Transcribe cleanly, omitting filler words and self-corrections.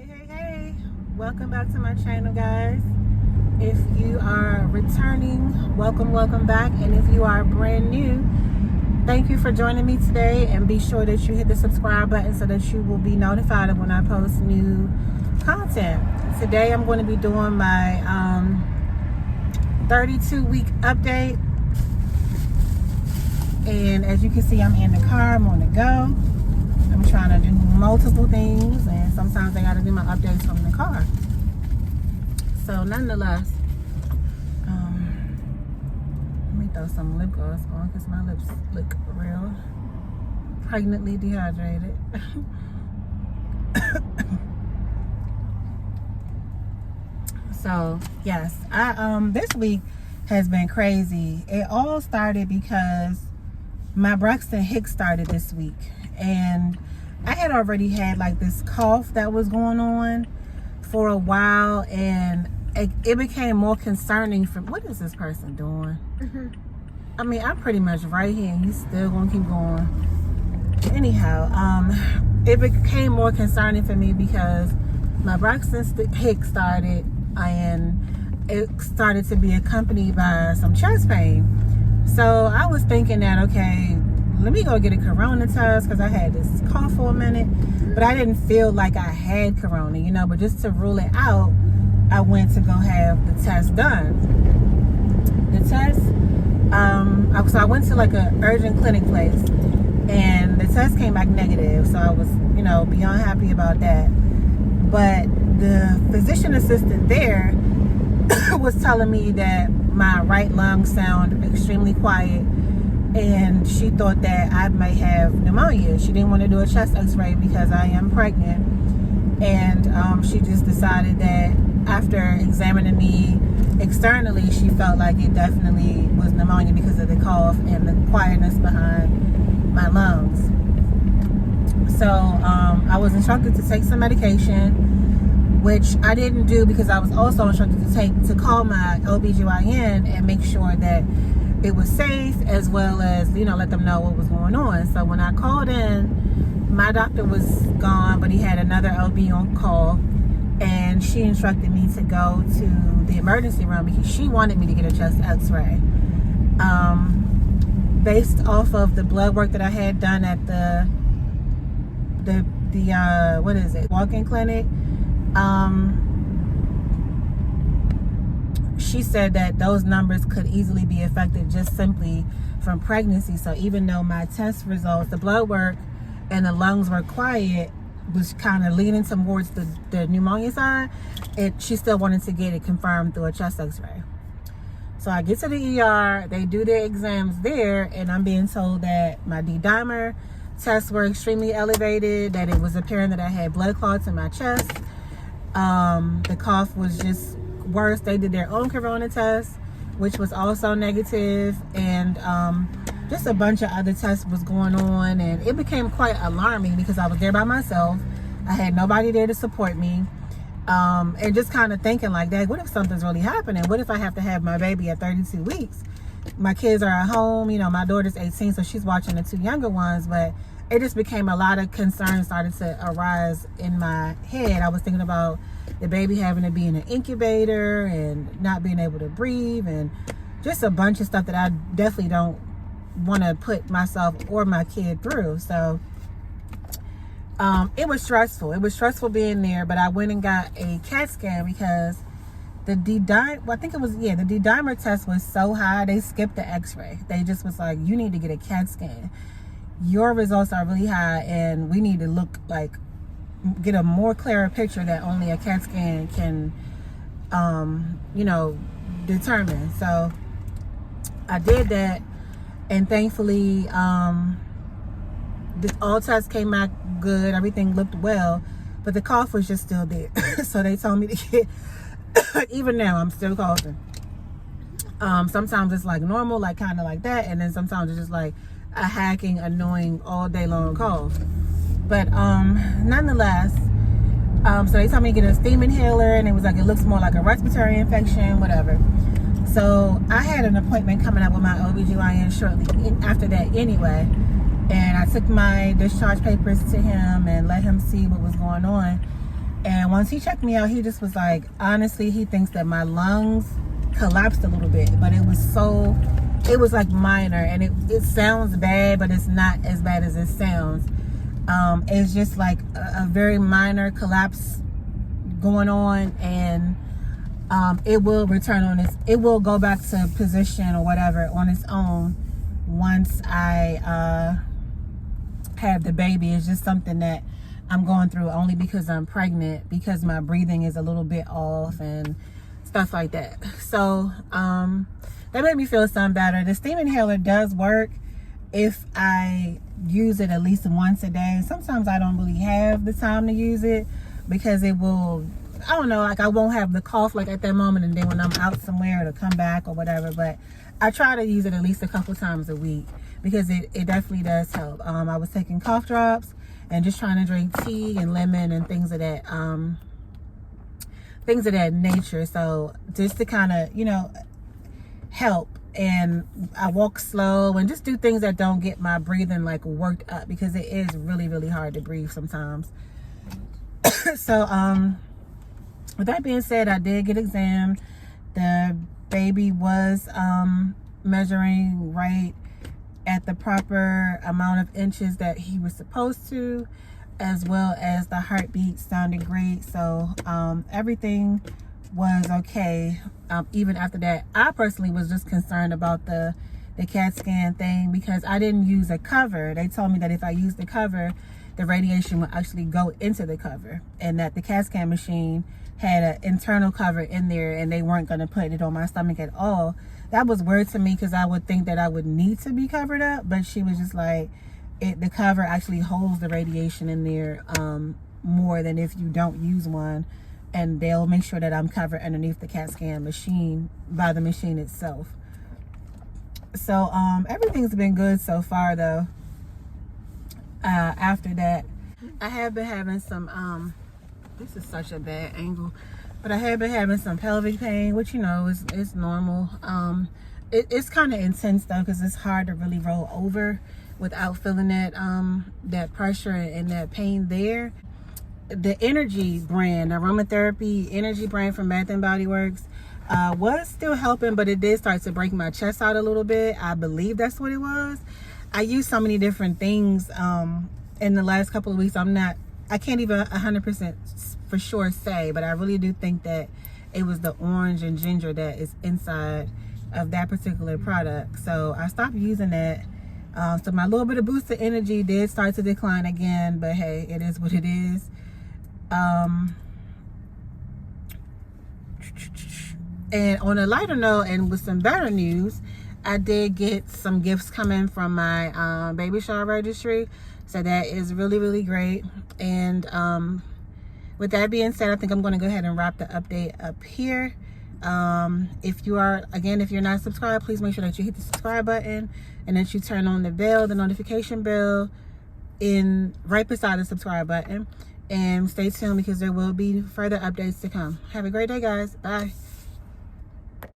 Hey, welcome back to my channel, guys. If you are returning, welcome back. And if you are brand new, thank you for joining me today, and be sure that you hit the subscribe button so that you will be notified of when I post new content. Today I'm going to be doing my 32-week update, and as you can see, I'm in the car. I'm on the go. I'm trying to do multiple things, and sometimes I got to do my updates from the car. So nonetheless, let me throw some lip gloss on because my lips look real pregnantly dehydrated. So yes, this week has been crazy. It all started because my Braxton Hicks started this week, and I had already had like this cough that was going on for a while, and it became more concerning from what is this person doing? I mean, I'm pretty much right here and he's still gonna keep going. Anyhow, it became more concerning for me because my Braxton Hicks started, and it started to be accompanied by some chest pain. So I was thinking that, okay, let me go get a corona test because I had this cough for a minute, but I didn't feel like I had corona, you know. But just to rule it out, I went to go have the test done. The test, so I went to like a urgent clinic place, and the test came back negative. So I was, you know, beyond happy about that. But the physician assistant there was telling me that my right lung sound extremely quiet, and she thought that I might have pneumonia. She didn't want to do a chest x-ray because I am pregnant, and she just decided that after examining me externally, she felt like it definitely was pneumonia because of the cough and the quietness behind my lungs. So I was instructed to take some medication, which I didn't do because I was also instructed to call my OBGYN and make sure that it was safe, as well as, you know, let them know what was going on. So when I called in, my doctor was gone, but he had another OB on call, and she instructed me to go to the emergency room because she wanted me to get a chest x-ray. Based off of the blood work that I had done at the what is it, walk-in clinic, she said that those numbers could easily be affected just simply from pregnancy. So even though my test results, the blood work and the lungs were quiet, was kind of leaning towards the pneumonia side, she still wanted to get it confirmed through a chest x-ray. So I get to the ER, they do their exams there, and I'm being told that my D-dimer tests were extremely elevated, that it was apparent that I had blood clots in my chest. The cough was just worse. They did their own corona test, which was also negative, and just a bunch of other tests was going on, and it became quite alarming because I was there by myself. I had nobody there to support me, and just kind of thinking like that, what if something's really happening? What if I have to have my baby at 32 weeks? My kids are at home, you know, my daughter's 18, so she's watching the two younger ones, but it just became a lot of concerns started to arise in my head. I was thinking about the baby having to be in an incubator and not being able to breathe, and just a bunch of stuff that I definitely don't want to put myself or my kid through. So it was stressful. It was stressful being there, but I went and got a CAT scan because the D-dimer test was so high, they skipped the x-ray. They just was like, you need to get a CAT scan. Your results are really high, and we need to look like, get a more clearer picture that only a CAT scan can, you know, determine. So I did that, and thankfully, all tests came back good. Everything looked well, but the cough was just still there. So they told me to get, even now I'm still coughing. Sometimes it's like normal, like kind of like that, and then sometimes it's just like a hacking, annoying, all day long cough. But nonetheless, so they told me to get a steam inhaler, and it was like, it looks more like a respiratory infection, whatever. So I had an appointment coming up with my OBGYN shortly after that anyway, and I took my discharge papers to him and let him see what was going on. And once he checked me out, he just was like, honestly, he thinks that my lungs collapsed a little bit, but it was like minor, and it sounds bad, but it's not as bad as it sounds. It's just like a very minor collapse going on, and it will return on it will go back to position or whatever on its own once I have the baby. It's just something that I'm going through only because I'm pregnant, because my breathing is a little bit off and stuff like that. So that made me feel some better. The steam inhaler does work if I use it at least once a day. Sometimes I don't really have the time to use it because it will, I don't know, like I won't have the cough like at that moment, and then when I'm out somewhere it'll come back or whatever. But I try to use it at least a couple times a week because it definitely does help. I was taking cough drops and just trying to drink tea and lemon and things of that nature. So just to kind of, you know, help. And I walk slow and just do things that don't get my breathing like worked up, because it is really, really hard to breathe sometimes. So with that being said, I did get examined. The baby was measuring right at the proper amount of inches that he was supposed to, as well as the heartbeat sounded great. So everything was okay. Even after that, I personally was just concerned about the CAT scan thing, because I didn't use a cover. They told me that if I used the cover, the radiation would actually go into the cover, and that the CAT scan machine had an internal cover in there, and they weren't going to put it on my stomach at all. That was weird to me, because I would think that I would need to be covered up, but she was just like, the cover actually holds the radiation in there more than if you don't use one, and they'll make sure that I'm covered underneath the CAT scan machine by the machine itself. So everything's been good so far though. After that, I have been having some this is such a bad angle, but I have been having some pelvic pain, which, you know, is normal. It's kind of intense though, because it's hard to really roll over without feeling that pressure and that pain there. The energy brand, aromatherapy energy brand from Bath and Body Works, was still helping, but it did start to break my chest out a little bit. I believe that's what it was. I used so many different things in the last couple of weeks. I can't even 100% for sure say, but I really do think that it was the orange and ginger that is inside of that particular product. So I stopped using that. So my little bit of boost of energy did start to decline again, but hey, it is what it is. And on a lighter note, and with some better news, I did get some gifts coming from my baby shower registry. So that is really, really great. And with that being said, I think I'm going to go ahead and wrap the update up here. If you're not subscribed, please make sure that you hit the subscribe button, and that you turn on the bell, the notification bell right beside the subscribe button. And stay tuned, because there will be further updates to come. Have a great day, guys. Bye.